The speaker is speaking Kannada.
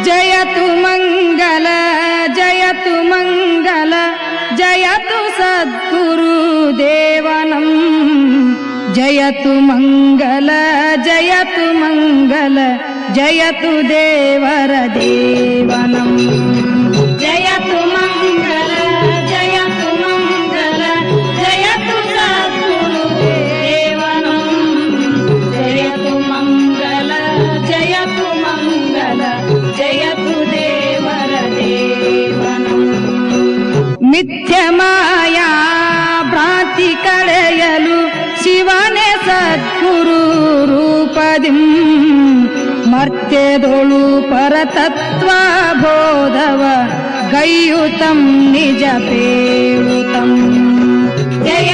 ಜಯತು ಮಂಗಲ ಜಯತು ಮಂಗಲ ಜಯತು ಸದ್ಗುರು ದೇವನಂ ಜಯತು ಮಂಗಲ ಜಯತು ಮಂಗಲ ಜಯತು ದೇವರ ದೇವನಂ ಜಯತು ಮಂಗಲ ಜಯತು ಮಂಗಲ ಜಯತು ಸದ್ಗುರು ದೇವನಂ ಜಯತು ಮಂಗಲ ಜಯತು ಮಂಗಲ ಜಯತು ದೇವರ ದೇವನಂ ಮಿಥ್ಯ ಮಾಯಾ ಭ್ರಾಂತಿ ಕಳೆಯಲು ಶಿವನೇ ಸದ್ಗುರು ರೂಪದಿಂ ಮರ್ತ್ಯದೊಳು ಪರತತ್ವ ಬೋಧವ ಗೈಯುತಂ ನಿಜ ಪೇಳುತಂ ಜಯ